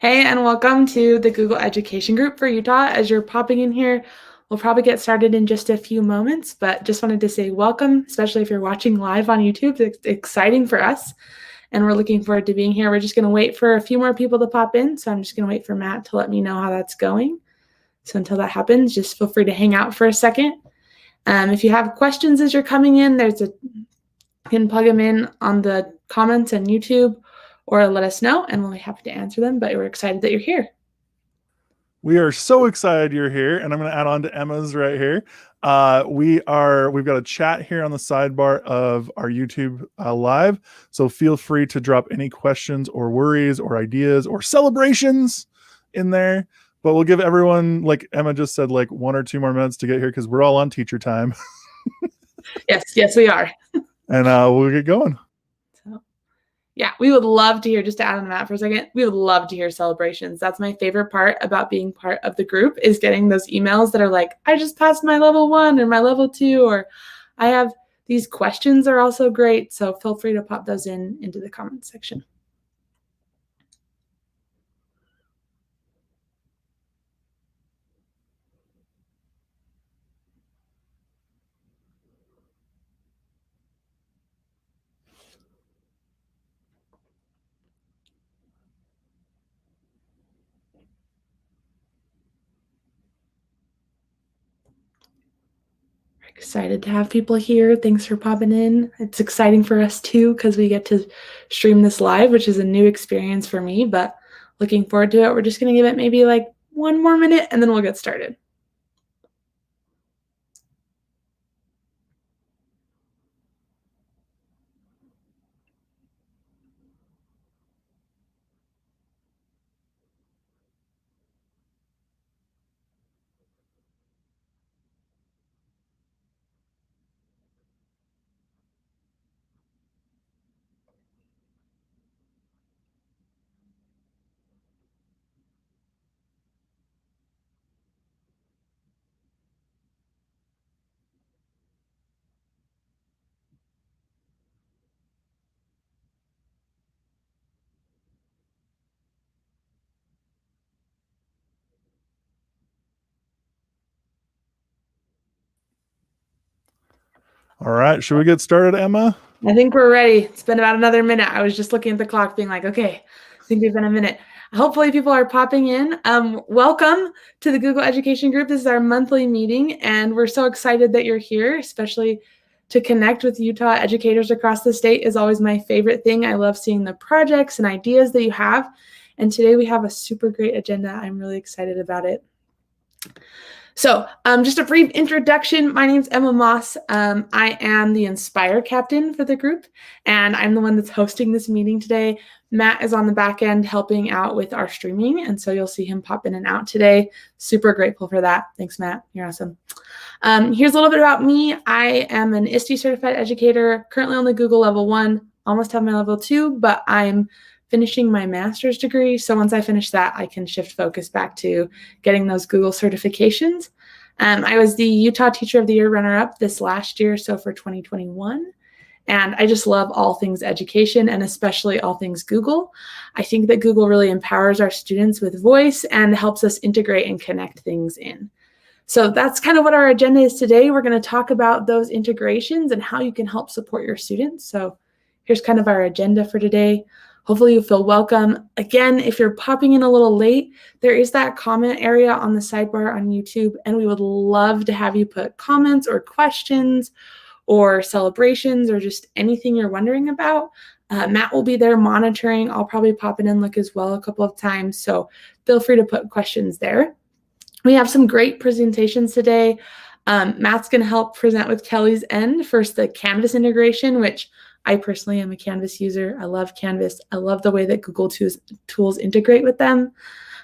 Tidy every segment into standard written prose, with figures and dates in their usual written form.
Hey, and welcome to the Google Education Group for Utah. As you're popping in here, we'll probably get started in just a few moments, but just wanted to say welcome, especially if you're watching live on YouTube. It's exciting for us, and we're looking forward to being here. We're just going to wait for a few more people to pop in, so I'm just going to wait for Matt to let me know how that's going. So until that happens, just feel free to hang out for a second. If you have questions as you're coming in, you can plug them in on the comments on YouTube, or let us know, and we'll be happy to answer them, but we're excited that you're here. We are so excited you're here, and I'm going to add on to Emma's right here. We've got a chat here on the sidebar of our YouTube live, so feel free to drop any questions or worries or ideas or celebrations in there. But we'll give everyone, like Emma just said, like 1 or 2 more minutes to get here because we're all on teacher time. Yes, we are. And we'll get going. Yeah, we would love to hear, just to add on that for a second, we would love to hear celebrations. That's my favorite part about being part of the group, is getting those emails that are like, I just passed my level 1 or my level 2, or I have these questions are also great. So feel free to pop those into the comments section. Excited to have people here. Thanks for popping in. It's exciting for us too, because we get to stream this live, which is a new experience for me, but looking forward to it. We're just going to give it maybe like 1 more minute and then we'll get started. All right, should we get started, Emma? I think we're ready. It's been about another minute. I was just looking at the clock being like, okay, I think we've been a minute. Hopefully people are popping in. Welcome to the Google Education Group. This is our monthly meeting, and we're so excited that you're here, especially to connect with Utah educators across the state is always my favorite thing. I love seeing the projects and ideas that you have. And today we have a super great agenda. I'm really excited about it. So just a brief introduction. My name's Emma Moss. I am the Inspire captain for the group, and I'm the one that's hosting this meeting today. Matt is on the back end helping out with our streaming, and so you'll see him pop in and out today. Super grateful for that. Thanks, Matt. You're awesome. Here's a little bit about me. I am an ISTE certified educator, currently on the Google level 1, almost have my level 2, but I'm finishing my master's degree. So once I finish that, I can shift focus back to getting those Google certifications. I was the Utah Teacher of the Year runner-up this last year, so for 2021. And I just love all things education, and especially all things Google. I think that Google really empowers our students with voice and helps us integrate and connect things in. So that's kind of what our agenda is today. We're going to talk about those integrations and how you can help support your students. So here's kind of our agenda for today. Hopefully you feel welcome. Again, if you're popping in a little late, there is that comment area on the sidebar on YouTube, and we would love to have you put comments or questions or celebrations or just anything you're wondering about. Matt will be there monitoring. I'll probably pop in and look as well a couple of times, so feel free to put questions there. We have some great presentations today. Matt's going to help present with Kelly's end. First, the Canvas integration, which I personally am a Canvas user. I love Canvas. I love the way that Google tools integrate with them.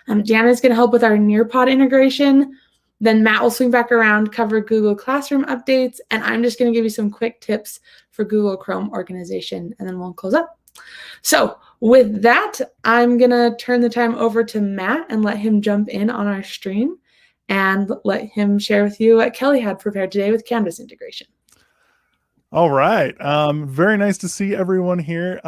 Jana's going to help with our Nearpod integration. Then Matt will swing back around, cover Google Classroom updates, and I'm just going to give you some quick tips for Google Chrome organization, and then we'll close up. So with that, I'm going to turn the time over to Matt and let him jump in on our stream and let him share with you what Kelly had prepared today with Canvas integration. All right. Very nice to see everyone here.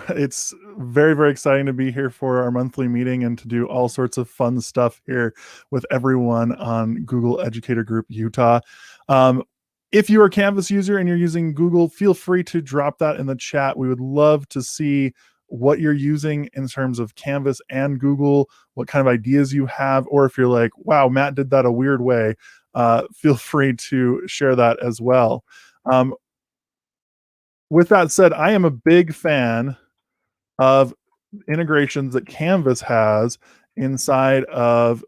It's very, very exciting to be here for our monthly meeting and to do all sorts of fun stuff here with everyone on Google Educator Group Utah. If you're a Canvas user and you're using Google, feel free to drop that in the chat. We would love to see what you're using in terms of Canvas and Google, what kind of ideas you have, or if you're like, wow, Matt did that a weird way, feel free to share that as well. Um, with that said, I am a big fan of integrations that Canvas has inside of,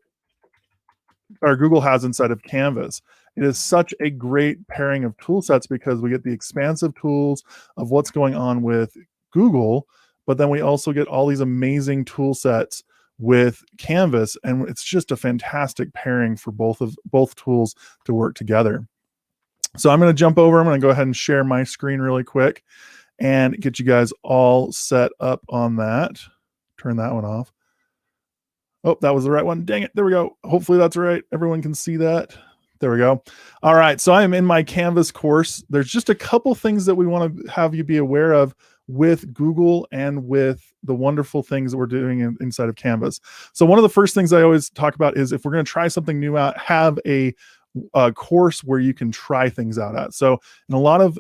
or Google has inside of Canvas. It is such a great pairing of tool sets because we get the expansive tools of what's going on with Google, but then we also get all these amazing tool sets with Canvas, and it's just a fantastic pairing for both tools to work together. So I'm going to jump over. I'm going to go ahead and share my screen really quick and get you guys all set up on that. Turn that one off. Oh, that was the right one. Dang it. There we go. Hopefully that's right. Everyone can see that. There we go. All right. So I am in my Canvas course. There's just a couple things that we want to have you be aware of with Google and with the wonderful things that we're doing inside of Canvas. So one of the first things I always talk about is if we're going to try something new out, have a course where you can try things out at. So in a lot of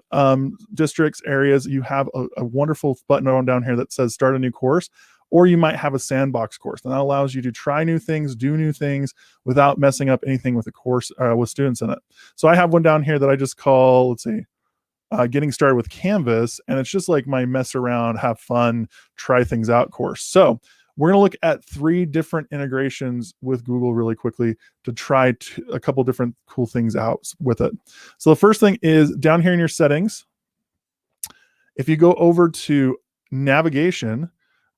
districts, areas, you have a wonderful button on down here that says start a new course, or you might have a sandbox course. And that allows you to try new things, do new things without messing up anything with the course with students in it. So I have one down here that I just call, let's see, getting started with Canvas. And it's just like my mess around, have fun, try things out course. So we're going to look at 3 different integrations with Google really quickly to try a couple different cool things out with it. So the first thing is down here in your settings. If you go over to navigation,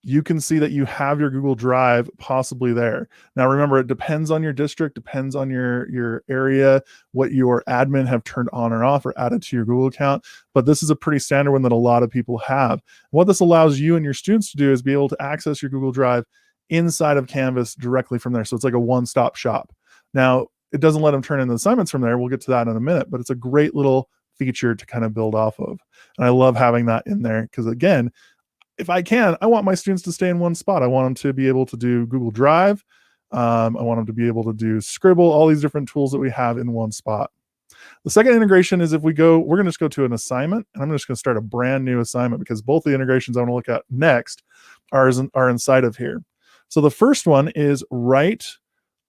you can see that you have your Google Drive possibly there. Now, remember, it depends on your district, depends on your area, what your admin have turned on or off or added to your Google account. But this is a pretty standard one that a lot of people have. What this allows you and your students to do is be able to access your Google Drive inside of Canvas directly from there. So it's like a one-stop shop. Now, it doesn't let them turn in the assignments from there. We'll get to that in a minute, but it's a great little feature to kind of build off of. And I love having that in there because, again, if I can, I want my students to stay in one spot. I want them to be able to do Google Drive. I want them to be able to do Scribble, all these different tools that we have in one spot. The second integration is if we're going to just go to an assignment, and I'm just going to start a brand new assignment because both the integrations I want to look at next are inside of here. So the first one is right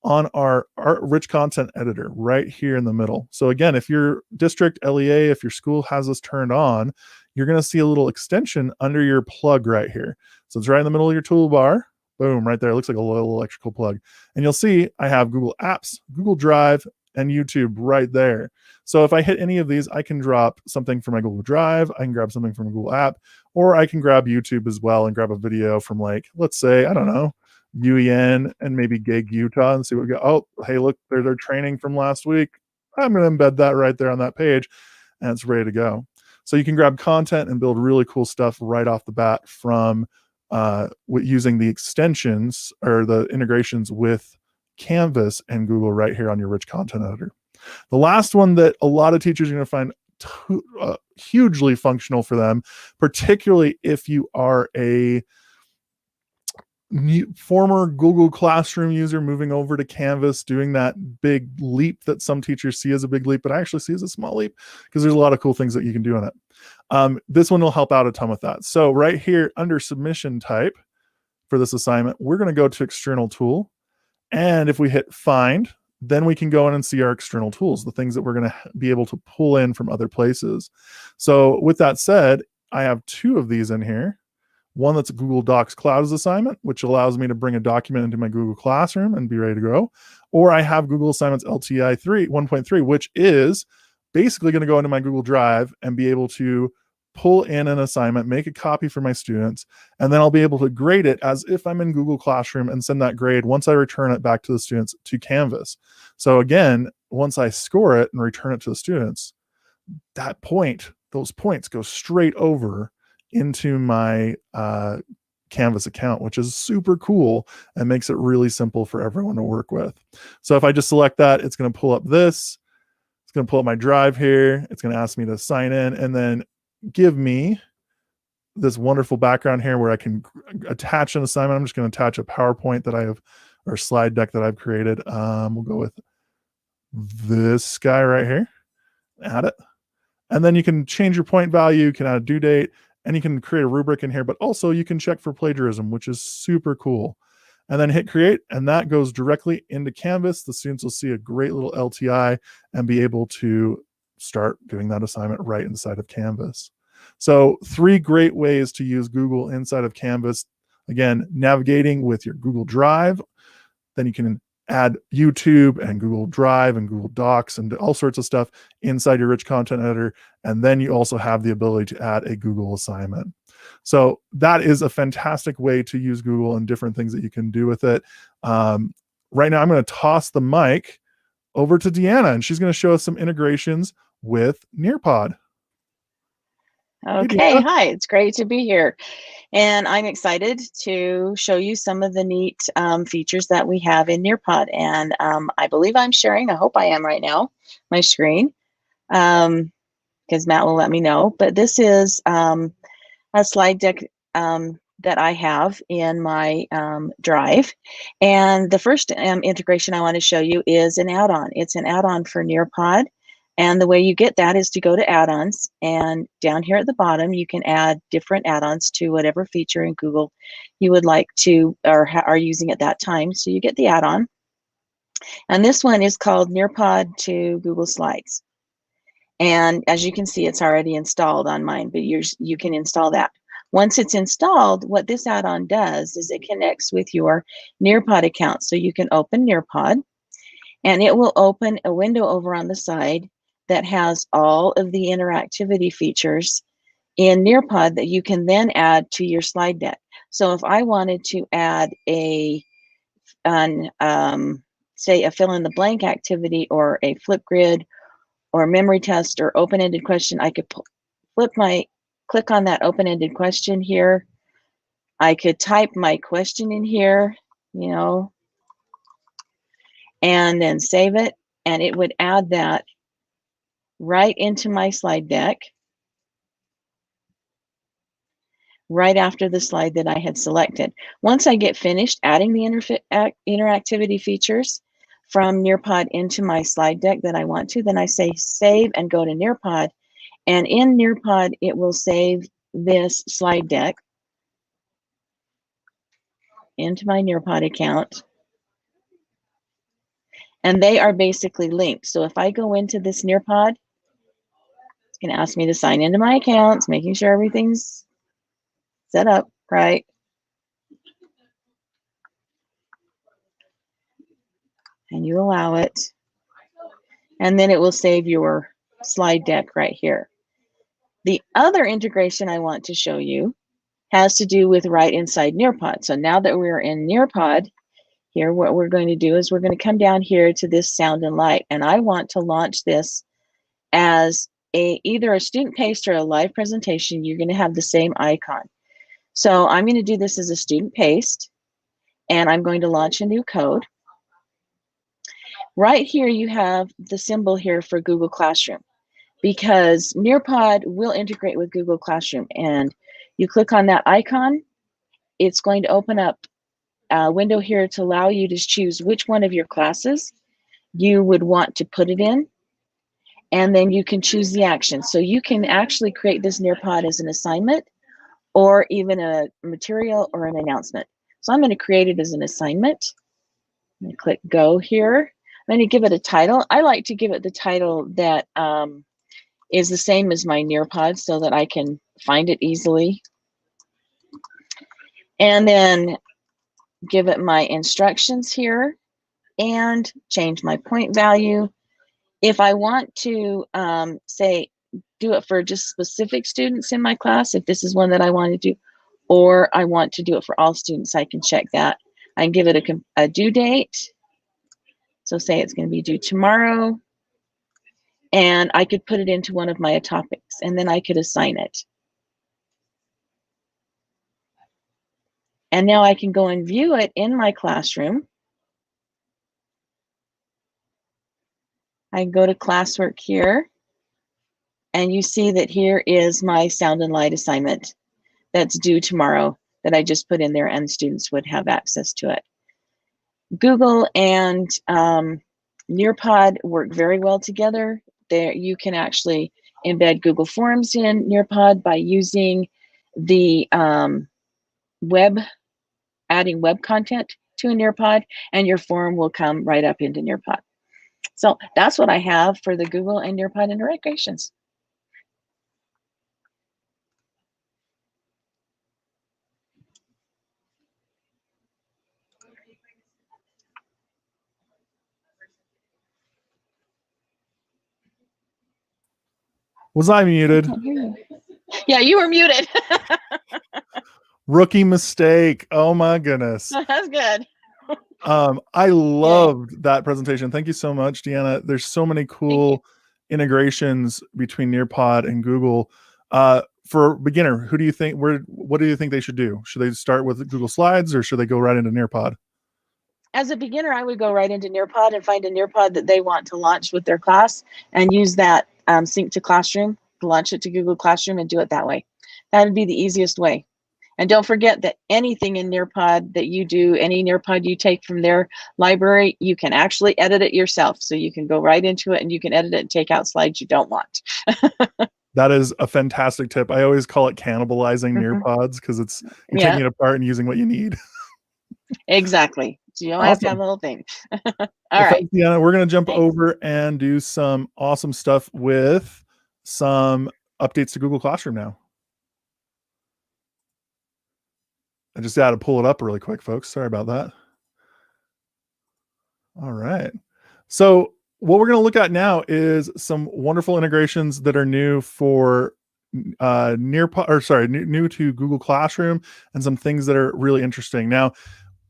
on our rich content editor right here in the middle. So again, if your district LEA, if your school has this turned on, you're going to see a little extension under your plug right here. So it's right in the middle of your toolbar. Boom, right there. It looks like a little electrical plug. And you'll see I have Google Apps, Google Drive, and YouTube right there. So if I hit any of these, I can drop something from my Google Drive, I can grab something from a Google app, or I can grab YouTube as well and grab a video from, like, let's say, I don't know, UEN and maybe GEGUtah and see what we got. Oh, hey, look, there's their training from last week. I'm going to embed that right there on that page, and it's ready to go. So you can grab content and build really cool stuff right off the bat from using the extensions or the integrations with Canvas and Google right here on your rich content editor. The last one that a lot of teachers are going to find hugely functional for them, particularly if you are a former Google Classroom user moving over to Canvas, doing that big leap that some teachers see as a big leap, but I actually see as a small leap because there's a lot of cool things that you can do in it. This one will help out a ton with that. So right here under submission type for this assignment, we're going to go to external tool. And if we hit find, then we can go in and see our external tools, the things that we're going to be able to pull in from other places. So with that said, I have 2 of these in here. One that's a Google Docs Clouds assignment, which allows me to bring a document into my Google Classroom and be ready to go. Or I have Google Assignments LTI 1.3, which is basically going to go into my Google Drive and be able to pull in an assignment, make a copy for my students, and then I'll be able to grade it as if I'm in Google Classroom and send that grade once I return it back to the students to Canvas. So again, once I score it and return it to the students, those points go straight over into my Canvas account, which is super cool and makes it really simple for everyone to work with. So if I just select that, it's going to pull up this. It's going to pull up my drive here. It's going to ask me to sign in and then give me this wonderful background here where I can attach an assignment. I'm just going to attach a PowerPoint that I have, or slide deck that I've created. We'll go with this guy right here. Add it. And then you can change your point value, you can add a due date, and you can create a rubric in here, but also you can check for plagiarism, which is super cool. And then hit create, and that goes directly into Canvas. The students will see a great little LTI and be able to start doing that assignment right inside of Canvas. So 3 great ways to use Google inside of Canvas. Again, navigating with your Google Drive, then you can add YouTube and Google Drive and Google Docs and all sorts of stuff inside your rich content editor. And then you also have the ability to add a Google assignment. So that is a fantastic way to use Google and different things that you can do with it. Right now, I'm going to toss the mic over to Deanna, and she's going to show us some integrations with Nearpod. Okay, hi, it's great to be here. And I'm excited to show you some of the neat features that we have in Nearpod. And I believe I'm sharing, I hope I am right now, my screen, because Matt will let me know. But this is a slide deck that I have in my drive. And the first integration I want to show you is an add-on. It's an add-on for Nearpod. And the way you get that is to go to add-ons, and down here at the bottom, you can add different add-ons to whatever feature in Google you would like to or are using at that time. So you get the add-on. And this one is called Nearpod to Google Slides. And as you can see, it's already installed on mine, but you can install that. Once it's installed, what this add-on does is it connects with your Nearpod account. So you can open Nearpod, and it will open a window over on the side that has all of the interactivity features in Nearpod that you can then add to your slide deck. So if I wanted to add say a fill in the blank activity or a flip grid or memory test or open-ended question, I could click on that open-ended question here. I could type my question in here, and then save it, and it would add that right into my slide deck, right after the slide that I had selected. Once I get finished adding the interactivity features from Nearpod into my slide deck that I want to, then I say save and go to Nearpod. And in Nearpod, it will save this slide deck into my Nearpod account. And they are basically linked. So if I go into this Nearpod, it's going to ask me to sign into my accounts, making sure everything's set up right. And you allow it. And then it will save your slide deck right here. The other integration I want to show you has to do with right inside Nearpod. So now that we're in Nearpod, here what we're going to do is we're going to come down here to this sound and light. And I want to launch this as either a student paste or a live presentation. You're going to have the same icon. So I'm going to do this as a student paste, and I'm going to launch a new code. Right here, you have the symbol here for Google Classroom, because Nearpod will integrate with Google Classroom. And you click on that icon, it's going to open up a window here to allow you to choose which one of your classes you would want to put it in. And then you can choose the action. So you can actually create this Nearpod as an assignment or even a material or an announcement. So I'm going to create it as an assignment. I'm going to click go here. I'm going to give it a title. I like to give it the title that is the same as my Nearpod so that I can find it easily. And then give it my instructions here and change my point value. If I want to say, do it for just specific students in my class, if this is one that I want to do, or I want to do it for all students, I can check that. I can give it a due date. So say it's going to be due tomorrow. And I could put it into one of my topics, and then I could assign it. And now I can go and view it in my classroom. I go to classwork here, and you see that here is my Sound and Light assignment that's due tomorrow that I just put in there, and students would have access to it. Google and Nearpod work very well together. There, you can actually embed Google Forms in Nearpod by using the adding web content to a Nearpod, and your form will come right up into Nearpod. So that's what I have for the Google and Nearpod integrations. Was I muted? Yeah, you were muted. Rookie mistake. Oh my goodness. That's good. I loved that presentation. Thank you so much, Deanna. There's so many cool integrations between Nearpod and Google. For a beginner, what do you think they should do? Should they start with Google Slides, or should they go right into Nearpod? As a beginner, I would go right into Nearpod and find a Nearpod that they want to launch with their class, and use that sync to Classroom, launch it to Google Classroom, and do it that way. That would be the easiest way. And don't forget that anything in Nearpod that you do, any Nearpod you take from their library, you can actually edit it yourself. So you can go right into it and you can edit it and take out slides you don't want. That is a fantastic tip. I always call it cannibalizing Nearpods, because you're taking it apart and using what you need. Exactly. So you don't have to have the whole thing. All right. Thanks, Deanna. We're going to jump over and do some awesome stuff with some updates to Google Classroom now. I just got to pull it up really quick, folks. Sorry about that. All right. So what we're going to look at now is some wonderful integrations that are new for Nearpod, new to Google Classroom, and some things that are really interesting. Now,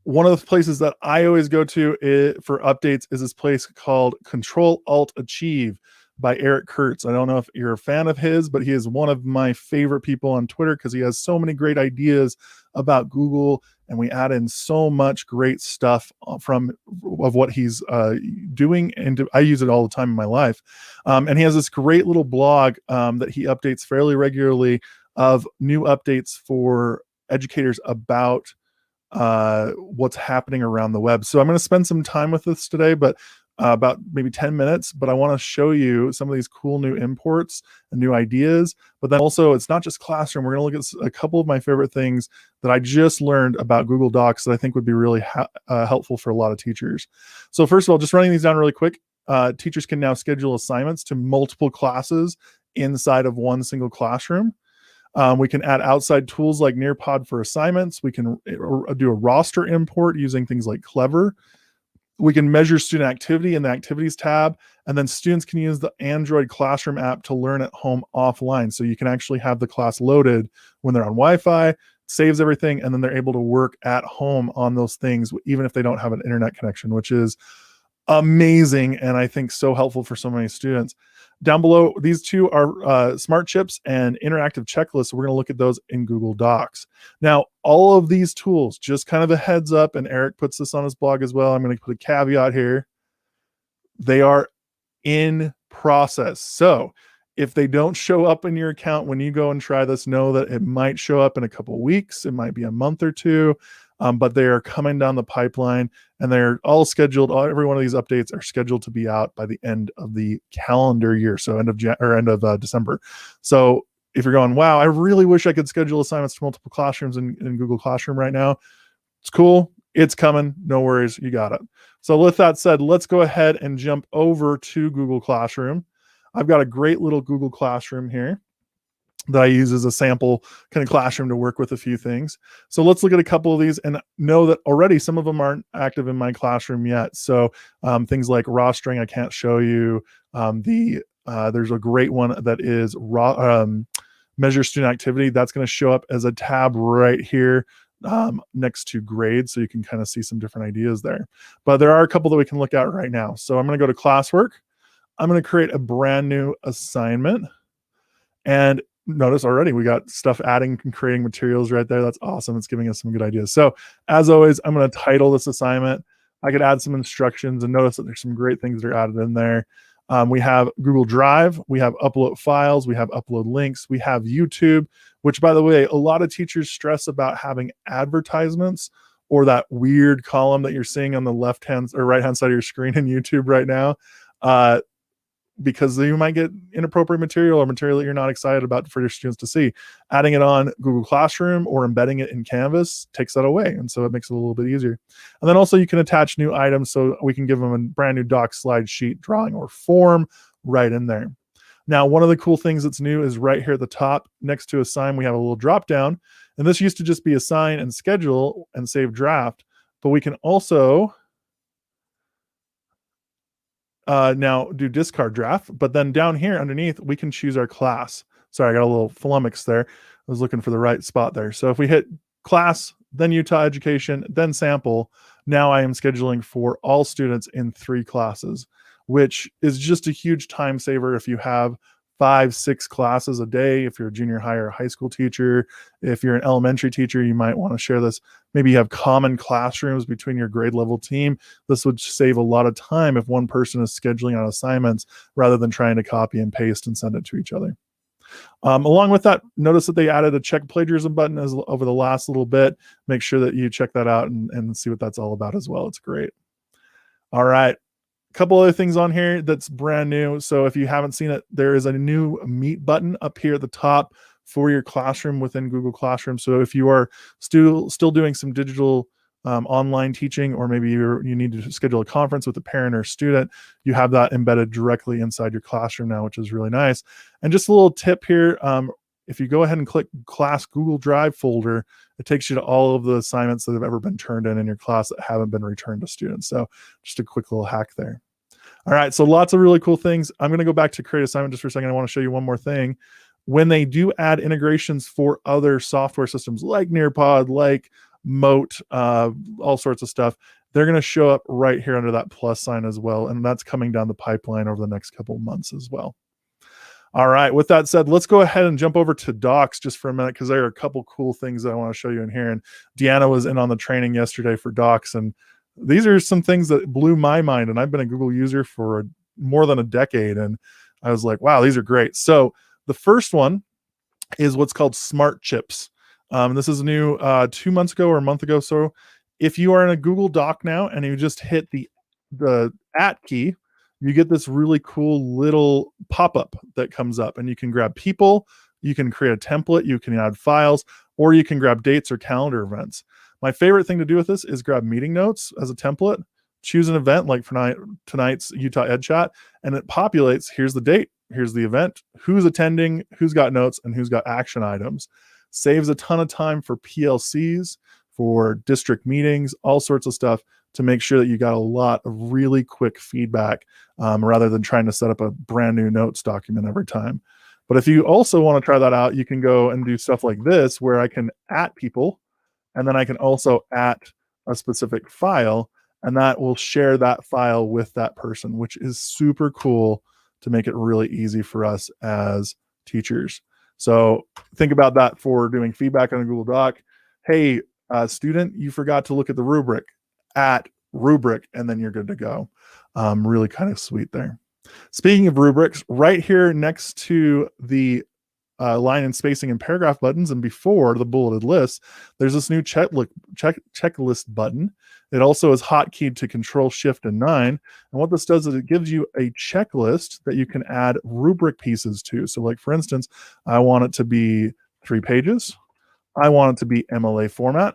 one of the places that I always go to for updates is this place called Control-Alt-Achieve by Eric Kurtz. I don't know if you're a fan of his, but he is one of my favorite people on Twitter because he has so many great ideas about Google, and we add in so much great stuff of what he's doing, and I use it all the time in my life. And he has this great little blog that he updates fairly regularly of new updates for educators about what's happening around the web. So I'm going to spend some time with this today, but about maybe 10 minutes, but I want to show you some of these cool new imports and new ideas. But then also, it's not just Classroom. We're going to look at a couple of my favorite things that I just learned about Google Docs that I think would be really helpful for a lot of teachers. So first of all, just running these down really quick, teachers can now schedule assignments to multiple classes inside of one single classroom. We can add outside tools like Nearpod for assignments. We can do a roster import using things like Clever. We can measure student activity in the Activities tab, and then students can use the Android Classroom app to learn at home offline. So you can actually have the class loaded when they're on Wi-Fi, saves everything, and then they're able to work at home on those things, even if they don't have an internet connection, which is amazing and I think so helpful for so many students. Down below, these two are smart chips and interactive checklists. We're going to look at those in Google Docs. Now, all of these tools, just kind of a heads up, and Eric puts this on his blog as well. I'm going to put a caveat here. They are in process. So if they don't show up in your account when you go and try this, know that it might show up in a couple of weeks. It might be a month or two. But they are coming down the pipeline, and they're all scheduled. Every one of these updates are scheduled to be out by the end of the calendar year, so end of December. So if you're going, wow, I really wish I could schedule assignments to multiple classrooms in Google Classroom right now, it's cool. It's coming. No worries. You got it. So with that said, let's go ahead and jump over to Google Classroom. I've got a great little Google Classroom here that I use as a sample kind of classroom to work with a few things. So let's look at a couple of these and know that already some of them aren't active in my classroom yet. So things like rostering, I can't show you. There's a great one that is measure student activity. That's going to show up as a tab right here next to grade. So you can kind of see some different ideas there. But there are a couple that we can look at right now. So I'm going to go to classwork. I'm going to create a brand new assignment. And notice already we got stuff adding and creating materials right there. That's awesome. It's giving us some good ideas. So as always, I'm going to title this assignment. I could add some instructions, and notice that there's some great things that are added in there. We have Google Drive, we have upload files, we have upload links, we have YouTube, which, by the way, a lot of teachers stress about having advertisements or that weird column that you're seeing on the left hand or right hand side of your screen in YouTube right now. Because you might get inappropriate material or material that you're not excited about for your students to see. Adding it on Google Classroom or embedding it in Canvas takes that away. And so it makes it a little bit easier. And then also you can attach new items, so we can give them a brand new doc, slide, sheet, drawing, or form right in there. Now, one of the cool things that's new is right here at the top next to assign, we have a little drop down. And this used to just be assign and schedule and save draft, but we can also now do discard draft, but then down here underneath, we can choose our class. Sorry, I got a little flummox there. I was looking for the right spot there. So if we hit class, then Utah Education, then sample, now I am scheduling for all students in 3 classes, which is just a huge time saver if you have 5-6 classes a day. If you're a junior high or high school teacher, if you're an elementary teacher, you might want to share this. Maybe you have common classrooms between your grade level team. This would save a lot of time if one person is scheduling out assignments rather than trying to copy and paste and send it to each other. Along with that, notice that they added a check plagiarism button over the last little bit. Make sure that you check that out and see what that's all about as well. It's great. All right. Couple other things on here that's brand new. So if you haven't seen it, there is a new Meet button up here at the top for your classroom within Google Classroom. So if you are still doing some digital online teaching, or maybe you need to schedule a conference with a parent or student, you have that embedded directly inside your classroom now, which is really nice. And just a little tip here, if you go ahead and click class Google Drive folder, it takes you to all of the assignments that have ever been turned in your class that haven't been returned to students. So just a quick little hack there. All right, so lots of really cool things. I'm going to go back to create assignment just for a second. I want to show you one more thing. When they do add integrations for other software systems like Nearpod, like Moat, all sorts of stuff, they're going to show up right here under that plus sign as well. And that's coming down the pipeline over the next couple of months as well. All right, with that said, let's go ahead and jump over to Docs just for a minute, because there are a couple cool things that I want to show you in here. And Deanna was in on the training yesterday for Docs, and these are some things that blew my mind. And I've been a Google user for more than a decade, and I was like, wow, these are great. So the first one is what's called Smart Chips. This is new 2 months ago or a month ago. So if you are in a Google Doc now and you just hit the @ key, you get this really cool little pop-up that comes up, and you can grab people, you can create a template, you can add files, or you can grab dates or calendar events. My favorite thing to do with this is grab meeting notes as a template, choose an event like for tonight's Utah Ed Chat, and it populates, here's the date, here's the event, who's attending, who's got notes, and who's got action items. Saves a ton of time for PLCs, for district meetings, all sorts of stuff, to make sure that you got a lot of really quick feedback rather than trying to set up a brand new notes document every time. But if you also want to try that out, you can go and do stuff like this, where I can @ people, and then I can also @ a specific file, and that will share that file with that person, which is super cool to make it really easy for us as teachers. So think about that for doing feedback on a Google Doc. Hey, student, you forgot to look at the rubric. @ rubric, and then you're good to go. Really kind of sweet there. Speaking of rubrics, right here next to the line and spacing and paragraph buttons, and before the bulleted list, there's this new checklist button. It also is hotkeyed to Control-Shift-9. And what this does is it gives you a checklist that you can add rubric pieces to. So like, for instance, I want it to be 3 pages. I want it to be MLA format.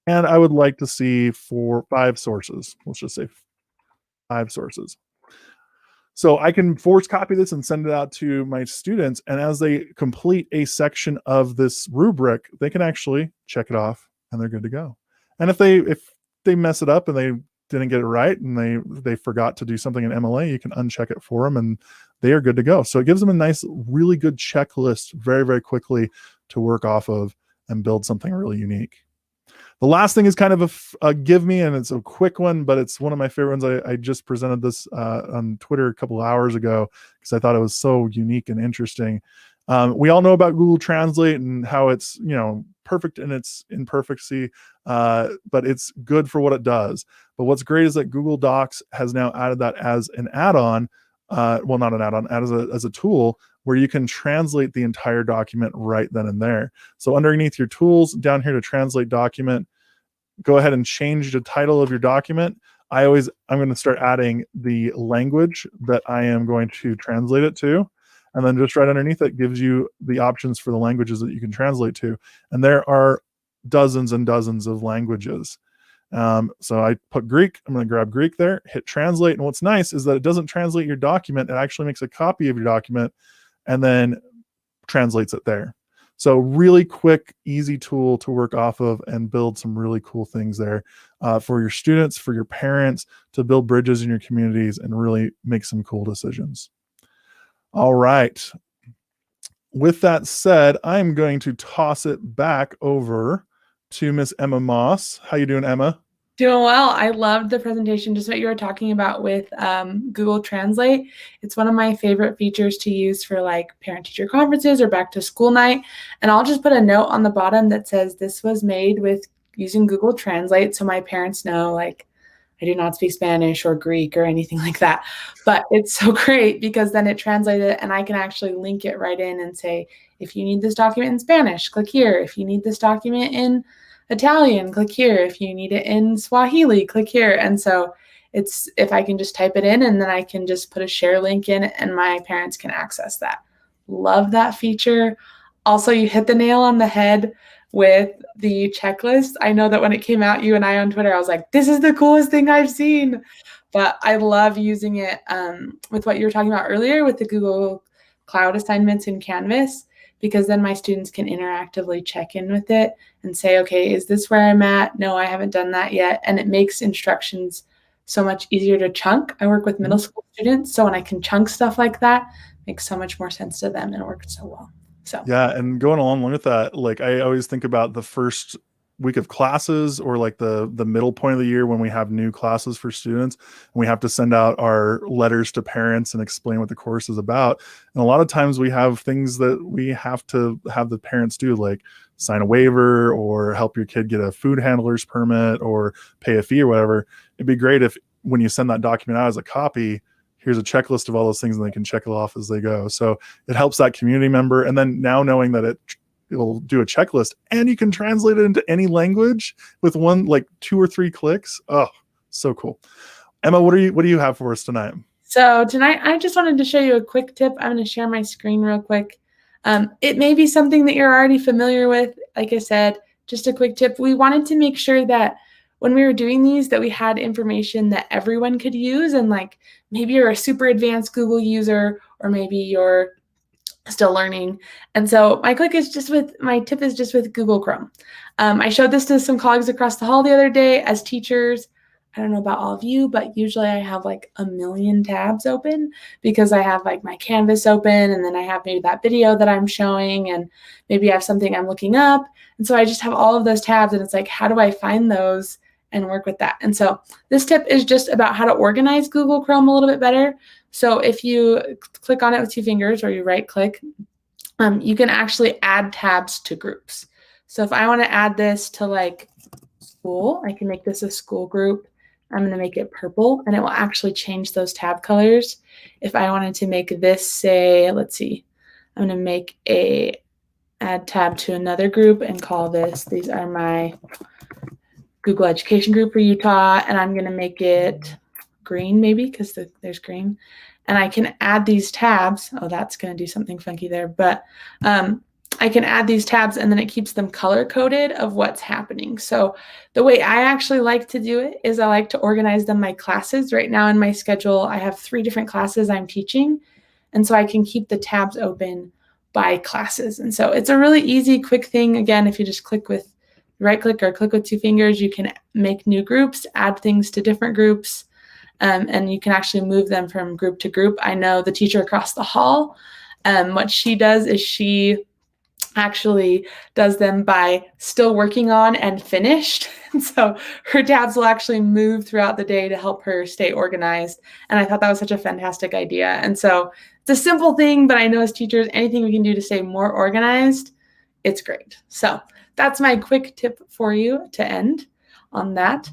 And I would like to see 5 sources. Let's just say 5 sources. So I can force copy this and send it out to my students. And as they complete a section of this rubric, they can actually check it off and they're good to go. And if they mess it up and they didn't get it right and they forgot to do something in MLA, you can uncheck it for them and they are good to go. So it gives them a nice, really good checklist very, very quickly to work off of and build something really unique. The last thing is kind of a give me, and it's a quick one, but it's one of my favorite ones. I just presented this on Twitter a couple of hours ago because I thought it was so unique and interesting. We all know about Google Translate and how it's, perfect in its imperfecy, but it's good for what it does. But what's great is that Google Docs has now added that as an add-on, well, not an add-on, as a tool where you can translate the entire document right then and there. So underneath your tools down here to translate document, go ahead and change the title of your document. I'm going to start adding the language that I am going to translate it to. And then just right underneath it gives you the options for the languages that you can translate to. And there are dozens and dozens of languages. So I put Greek. I'm going to grab Greek there, hit translate. And what's nice is that it doesn't translate your document. It actually makes a copy of your document and then translates it there. So really quick, easy tool to work off of and build some really cool things there for your students, for your parents, to build bridges in your communities and really make some cool decisions. All right. With that said, I'm going to toss it back over to Miss Emma Moss. How you doing, Emma? Doing well. I loved the presentation, just what you were talking about with Google Translate. It's one of my favorite features to use for like parent-teacher conferences or back to school night. And I'll just put a note on the bottom that says this was made with using Google Translate, so my parents know like I do not speak Spanish or Greek or anything like that. But it's so great because then it translates it and I can actually link it right in and say, if you need this document in Spanish, click here. If you need this document in Italian, click here. If you need it in Swahili, click here. And so it's, if I can just type it in and then I can just put a share link in and my parents can access that. Love that feature. Also, you hit the nail on the head with the checklist. I know that when it came out, you and I on Twitter, I was like, this is the coolest thing I've seen. But I love using it with what you were talking about earlier with the Google Cloud assignments in Canvas, because then my students can interactively check in with it and say, okay, is this where I'm at? No, I haven't done that yet. And it makes instructions so much easier to chunk. I work with middle school students, so when I can chunk stuff like that, it makes so much more sense to them and it works so well. So yeah, and going along with that, like I always think about the first week of classes or like the middle point of the year when we have new classes for students and we have to send out our letters to parents and explain what the course is about. And a lot of times we have things that we have to have the parents do, like sign a waiver or help your kid get a food handler's permit or pay a fee or whatever. It'd be great if when you send that document out as a copy, here's a checklist of all those things and they can check it off as they go. So it helps that community member. And then now knowing that it'll do a checklist and you can translate it into any language with one, like 2 or 3 clicks. Oh, so cool. Emma, what do you have for us tonight? So tonight, I just wanted to show you a quick tip. I'm going to share my screen real quick. It may be something that you're already familiar with. Like I said, just a quick tip. We wanted to make sure that when we were doing these, that we had information that everyone could use. And like maybe you're a super advanced Google user, or maybe you're still learning. And so my tip is just with Google Chrome. I showed this to some colleagues across the hall the other day as teachers. I don't know about all of you, but usually I have like a million tabs open because I have like my Canvas open and then I have maybe that video that I'm showing and maybe I have something I'm looking up. And so I just have all of those tabs and it's like, how do I find those and work with that? And so this tip is just about how to organize Google Chrome a little bit better. So if you click on it with 2 fingers or you right click, you can actually add tabs to groups. So if I want to add this to like school, I can make this a school group. I'm going to make it purple and it will actually change those tab colors. If I wanted to make this, say, let's see, I'm going to make a add tab to another group and call this, these are my Google Education group for Utah, and I'm going to make it green maybe because there's green. And I can add these tabs. Oh, that's going to do something funky there. But I can add these tabs and then it keeps them color coded of what's happening. So the way I actually like to do it is I like to organize them by classes. Right now in my schedule, I have 3 different classes I'm teaching. And so I can keep the tabs open by classes. And so it's a really easy, quick thing. Again, if you just click with right click or click with 2 fingers, you can make new groups, add things to different groups, and you can actually move them from group to group. I know the teacher across the hall, what she does is she actually does them by still working on and finished. And so her tabs will actually move throughout the day to help her stay organized. And I thought that was such a fantastic idea. And so it's a simple thing, but I know as teachers, anything we can do to stay more organized, it's great. So that's my quick tip for you to end on that.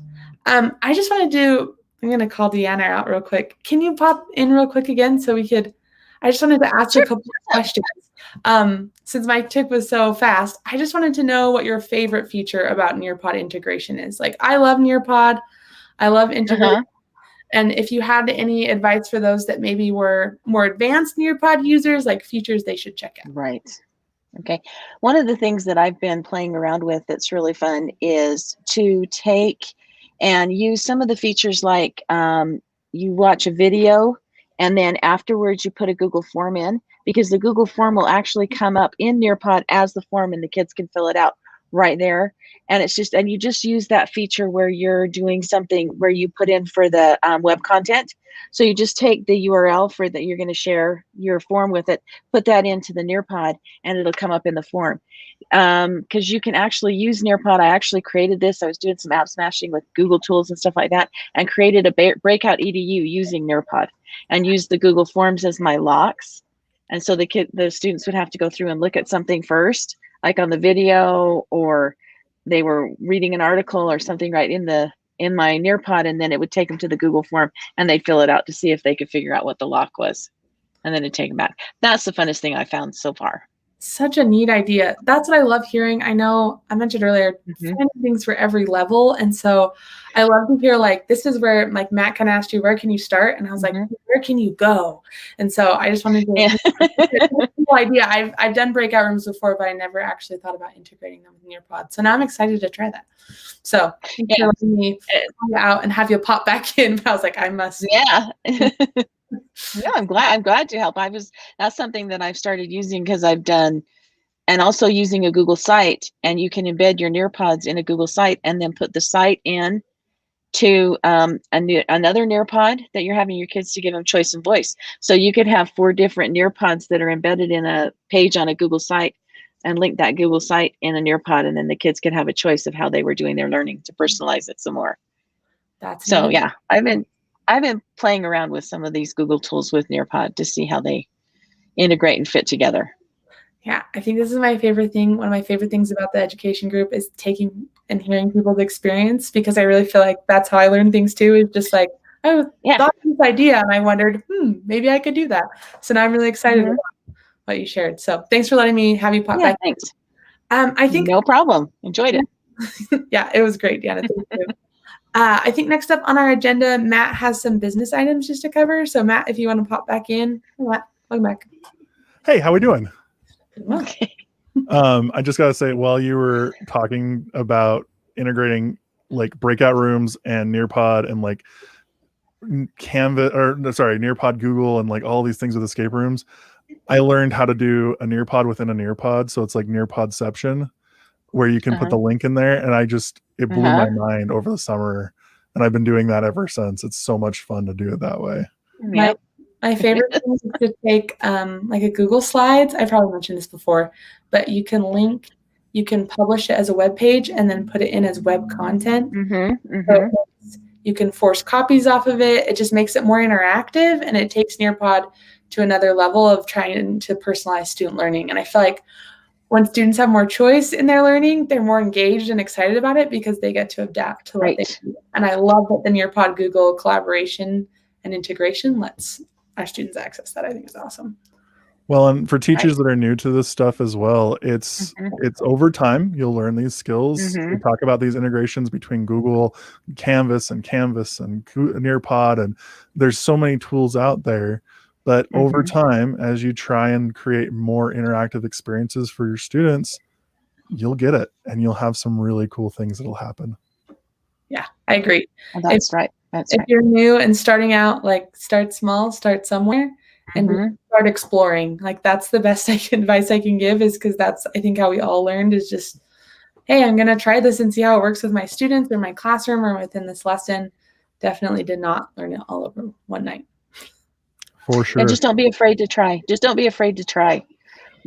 I just want to I'm going to call Deanna out real quick. Can you pop in real quick again so we could, I just wanted to ask a couple of questions. Since my tip was so fast, I just wanted to know what your favorite feature about Nearpod integration is. Like, I love Nearpod. I love integration. And if you had any advice for those that maybe were more advanced Nearpod users, like features they should check out. Right. Okay. One of the things that I've been playing around with that's really fun is to take and use some of the features like you watch a video and then afterwards you put a Google form in, because the Google form will actually come up in Nearpod as the form and the kids can fill it out right there. And it's just, and you just use that feature where you're doing something where you put in for the web content. So you just take the URL for that you're going to share your form with it, put that into the Nearpod, and it'll come up in the form. Because you can actually use Nearpod. I actually created this. I was doing some app smashing with Google tools and stuff like that, and created a breakout EDU using Nearpod, and used the Google Forms as my locks. And so the students would have to go through and look at something first, like on the video, or they were reading an article or something right in my Nearpod, and then it would take them to the Google form and they'd fill it out to see if they could figure out what the lock was, and then it'd take them back. That's the funnest thing I found so far. Such a neat idea. That's what I love hearing. I know I mentioned earlier, finding things for every level. And so I love to hear, like, this is where, like, Matt kind of asked you, where can you start? And I was like, where can you go? And so I just wanted to cool idea. I've done breakout rooms before, but I never actually thought about integrating them with Nearpod. So now I'm excited to try that. So thanks for letting me call you out and have you pop back in. But I was like, I must. Yeah. Yeah, I'm glad to help. That's something that I've started using because I've done, and also using a Google site, and you can embed your Nearpods in a Google site and then put the site in to another Nearpod that you're having your kids to give them choice and voice. So you could have 4 different Nearpods that are embedded in a page on a Google site, and link that Google site in a Nearpod, and then the kids could have a choice of how they were doing their learning to personalize it some more. That's so neat. Yeah, I've been playing around with some of these Google tools with Nearpod to see how they integrate and fit together. Yeah, I think this is my favorite thing. One of my favorite things about the education group is taking and hearing people's experience, because I really feel like that's how I learn things too. Is just like, I thought of this idea and I wondered, maybe I could do that. So now I'm really excited about what you shared. So thanks for letting me have you pop back. Thanks. I think no problem. Enjoyed it. Yeah, it was great, Deanna. Thank you. I think next up on our agenda, Matt has some business items just to cover. So Matt, if you want to pop back in. Matt, welcome back. Hey, how we doing? Okay. I just gotta say, while you were talking about integrating like breakout rooms and Nearpod and like Nearpod Google and like all these things with escape rooms, I learned how to do a Nearpod within a Nearpod. So it's like Nearpodception, where you can put the link in there, and it blew my mind over the summer, and I've been doing that ever since. It's so much fun to do it that way. My favorite thing is to take like a Google Slides. I probably mentioned this before, but you can publish it as a web page and then put it in as web content. So you can force copies off of it. It just makes it more interactive, and it takes Nearpod to another level of trying to personalize student learning. And I feel like when students have more choice in their learning, they're more engaged and excited about it because they get to adapt to what they do. And I love that the Nearpod Google collaboration and integration lets our students access that. I think is awesome. Well, and for teachers that are new to this stuff as well, it's over time you'll learn these skills. We talk about these integrations between Google, Canvas and Nearpod, and there's so many tools out there. But over time, as you try and create more interactive experiences for your students, you'll get it, and you'll have some really cool things that'll happen. Yeah, I agree. Well, that's right. If you're new and starting out, like, start small, start somewhere, and start exploring. Like, that's the best advice I can give, is because that's, I think, how we all learned, is just, hey, I'm going to try this and see how it works with my students or my classroom or within this lesson. Definitely did not learn it all over one night. For sure. And just don't be afraid to try. Just don't be afraid to try.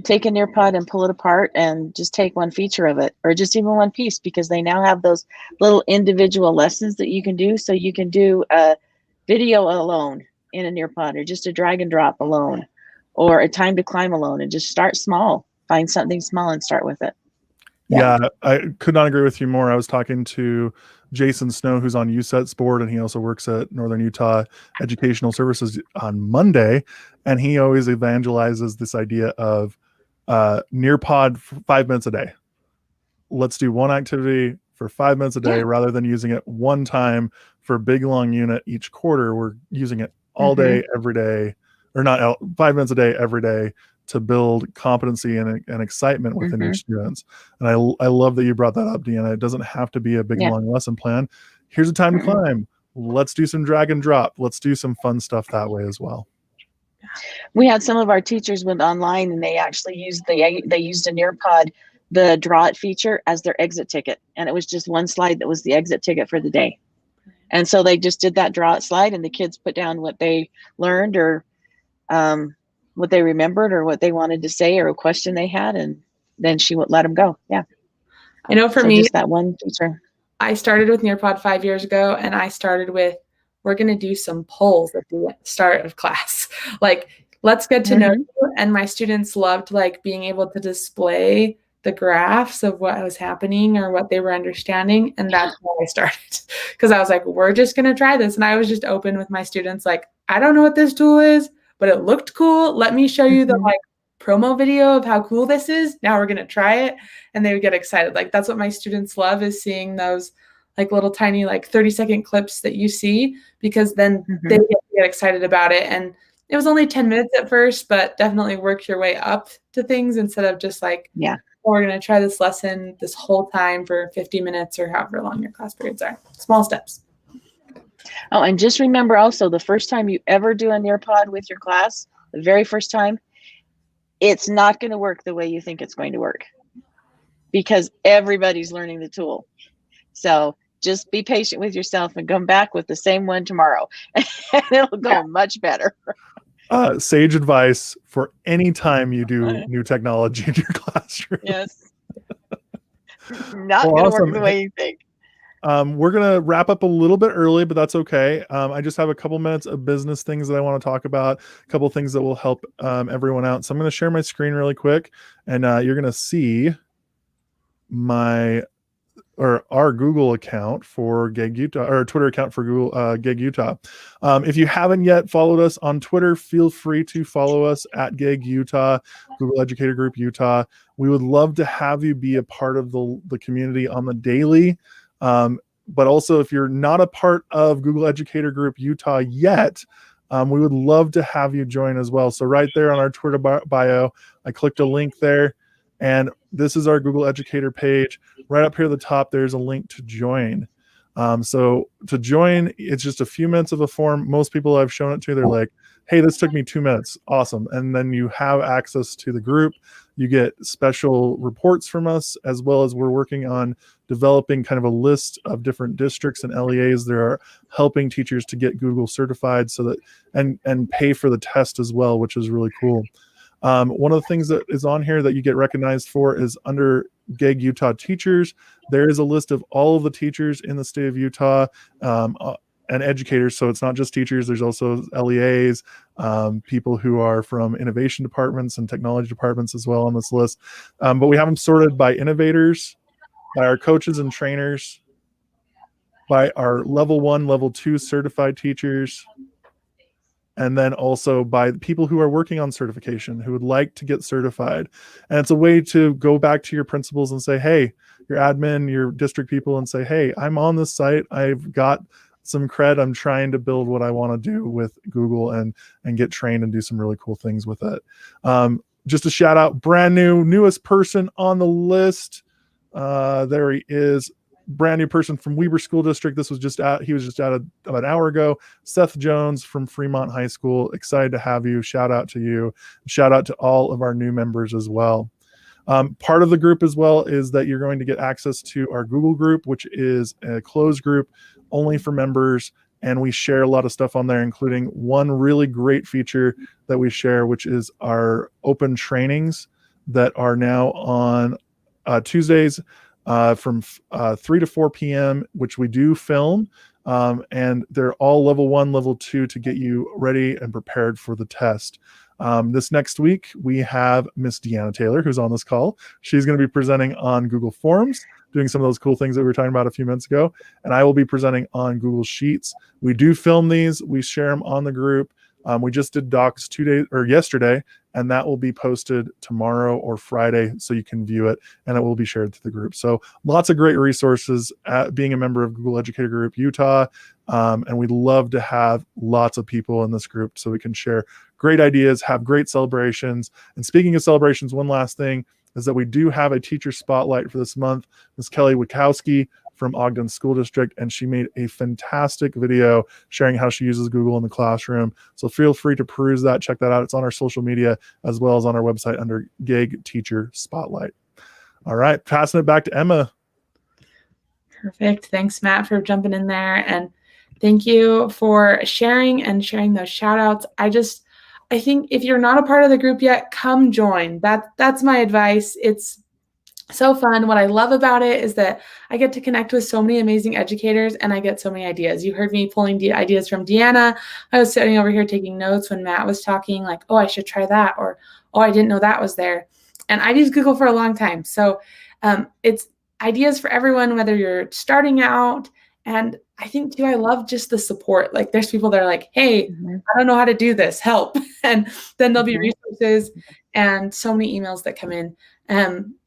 take a Nearpod and pull it apart and just take one feature of it, or just even one piece, because they now have those little individual lessons that you can do. So you can do a video alone in a Nearpod, or just a drag and drop alone, or a time to climb alone, and just start small. Find something small and start with it. Yeah, I could not agree with you more. I was talking to Jason Snow, who's on USET's board, and he also works at Northern Utah Educational Services on Monday. And he always evangelizes this idea of Nearpod for 5 minutes a day. Let's do one activity for 5 minutes a day rather than using it one time for a big long unit each quarter. We're using it all day, every day, or not 5 minutes a day, every day, to build competency and excitement within your students. And I love that you brought that up, Deanna. It doesn't have to be a big long lesson plan. Here's a time to climb. Let's do some drag and drop. Let's do some fun stuff that way as well. We had some of our teachers went online, and they actually used they used a Nearpod, the draw it feature, as their exit ticket. And it was just one slide that was the exit ticket for the day. And so they just did that draw it slide, and the kids put down what they learned, or what they remembered, or what they wanted to say, or a question they had, and then she would let them go. Yeah. I know for me, just that one feature. I started with Nearpod 5 years ago, and I started with, we're going to do some polls at the start of class. Like, let's get to know you. And my students loved like being able to display the graphs of what was happening or what they were understanding. And that's how I started, because I was like, we're just going to try this. And I was just open with my students. Like, I don't know what this tool is, but it looked cool. Let me show you the like promo video of how cool this is. Now we're going to try it. And they would get excited. Like, that's what my students love, is seeing those like little tiny, like 30-second clips that you see, because then they get excited about it. And it was only 10 minutes at first, but definitely work your way up to things instead of just like, we're going to try this lesson this whole time for 50 minutes or however long your class periods are. Small steps. Oh, and just remember also, the first time you ever do a Nearpod with your class, the very first time, it's not going to work the way you think it's going to work, because everybody's learning the tool. So just be patient with yourself and come back with the same one tomorrow, and it'll go much better. Sage advice for any time you do new technology in your classroom. Yes. Not going to work the way you think. We're going to wrap up a little bit early, but that's okay. I just have a couple minutes of business things that I want to talk about, a couple things that will help everyone out. So I'm going to share my screen really quick, and you're going to see our Google account for GEGUtah, or Twitter account for Google GEGUtah. If you haven't yet followed us on Twitter, feel free to follow us at GEGUtah, Google Educator Group Utah. We would love to have you be a part of the community on the daily. But also, if you're not a part of Google Educator Group Utah yet, we would love to have you join as well. So right there on our Twitter bio, I clicked a link there, and this is our Google Educator page. Right up here at the top, there's a link to join. So to join, it's just a few minutes of a form. Most people I've shown it to, they're like, hey, this took me 2 minutes. Awesome. And then you have access to the group. You get special reports from us, as well as we're working on developing kind of a list of different districts and LEAs that are helping teachers to get Google certified, so that and pay for the test as well, which is really cool. One of the things that is on here that you get recognized for is under GEGUtah teachers. There is a list of all of the teachers in the state of Utah and educators. So it's not just teachers. There's also LEAs, people who are from innovation departments and technology departments as well on this list. But we have them sorted by innovators, by our coaches and trainers, by our level 1, level 2 certified teachers, and then also by people who are working on certification, who would like to get certified. And it's a way to go back to your principals and say, hey, your admin, your district people, and say, hey, I'm on this site. I've got some cred. I'm trying to build what I want to do with Google and get trained and do some really cool things with it. Just a shout out, newest person on the list. There he is. Brand new person from Weber School District. He was just out about an hour ago. Seth Jones from Fremont High School. Excited to have you. Shout out to you. Shout out to all of our new members as well. Part of the group as well is that you're going to get access to our Google group, which is a closed group only for members. And we share a lot of stuff on there, including one really great feature that we share, which is our open trainings. that are now on Tuesdays from 3 to 4 p.m., which we do film. And they're all level 1, level 2 to get you ready and prepared for the test. This next week, we have Miss Deanna Taylor, who's on this call. She's going to be presenting on Google Forms, doing some of those cool things that we were talking about a few minutes ago. And I will be presenting on Google Sheets. We do film these. We share them on the group. We just did docs yesterday, and that will be posted tomorrow or Friday, so you can view it, and it will be shared to the group. So lots of great resources being a member of Google Educator Group Utah, and we'd love to have lots of people in this group so we can share great ideas, have great celebrations. And speaking of celebrations, one last thing is that we do have a teacher spotlight for this month. Ms. Kelly Wachowski from Ogden School District, and she made a fantastic video sharing how she uses Google in the classroom. So feel free to peruse that, check that out. It's on our social media as well as on our website under GEG Teacher Spotlight. All right, passing it back to Emma. Perfect. Thanks, Matt, for jumping in there. And thank you for sharing those shout outs. I think if you're not a part of the group yet, come join. That's my advice. It's so fun. What I love about it is that I get to connect with so many amazing educators, and I get so many ideas. You heard me pulling ideas from Deanna. I was sitting over here taking notes when Matt was talking, like, oh, I should try that, or, oh, I didn't know that was there. And I've used Google for a long time. So it's ideas for everyone, whether you're starting out. And I think too, I love just the support. Like there's people that are like, hey, I don't know how to do this, help. And then there'll be resources and so many emails that come in.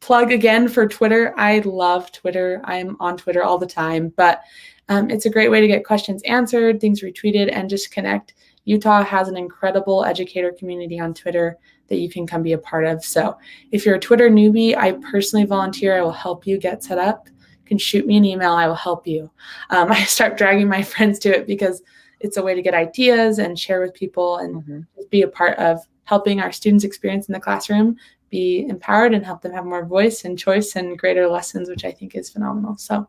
Plug again for Twitter. I love Twitter. I'm on Twitter all the time, but it's a great way to get questions answered, things retweeted, and just connect. Utah has an incredible educator community on Twitter that you can come be a part of. So if you're a Twitter newbie, I personally volunteer. I will help you get set up. You can shoot me an email. I will help you. I start dragging my friends to it because it's a way to get ideas and share with people and be a part of helping our students' experience in the classroom be empowered and help them have more voice and choice and greater lessons, which I think is phenomenal. So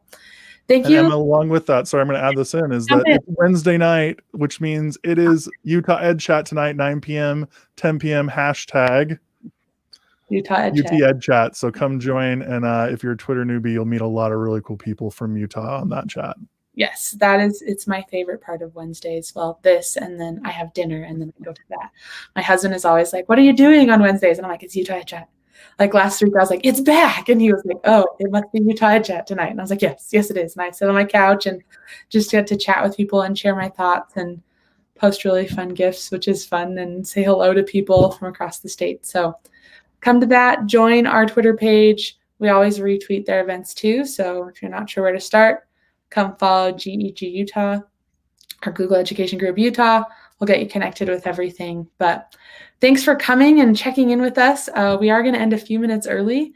thank you. And Emma, along with that, sorry, I'm going to add this in, is that it's Wednesday night, which means it is Utah Ed Chat tonight, 9 p.m., 10 p.m., hashtag Utah Ed UT Chat. Ed Chat. So come join. And if you're a Twitter newbie, you'll meet a lot of really cool people from Utah on that chat. Yes, it's my favorite part of Wednesdays. Well, this, and then I have dinner, and then I go to that. My husband is always like, what are you doing on Wednesdays? And I'm like, it's Utah Ed Chat. Like last week, I was like, it's back. And he was like, oh, it must be Utah Ed Chat tonight. And I was like, yes, it is. And I sit on my couch and just get to chat with people and share my thoughts and post really fun GIFs, which is fun, and say hello to people from across the state. So come to that, join our Twitter page. We always retweet their events too. So if you're not sure where to start, come follow GEGUtah, our Google Education Group Utah. We'll get you connected with everything. But thanks for coming and checking in with us. We are going to end a few minutes early.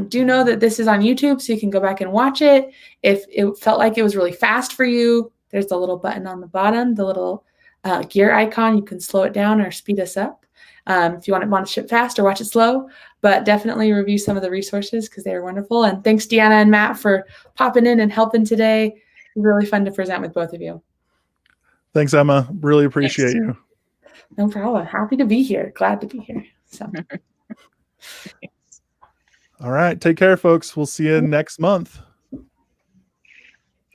Do know that this is on YouTube, so you can go back and watch it. If it felt like it was really fast for you, there's the little button on the bottom, the little gear icon. You can slow it down or speed us up if you want to ship fast or watch it slow. But definitely review some of the resources because they are wonderful. And thanks, Deanna and Matt, for popping in and helping today. Really fun to present with both of you. Thanks, Emma. Really appreciate you. No problem. Happy to be here. Glad to be here. So. All right. Take care, folks. We'll see you next month.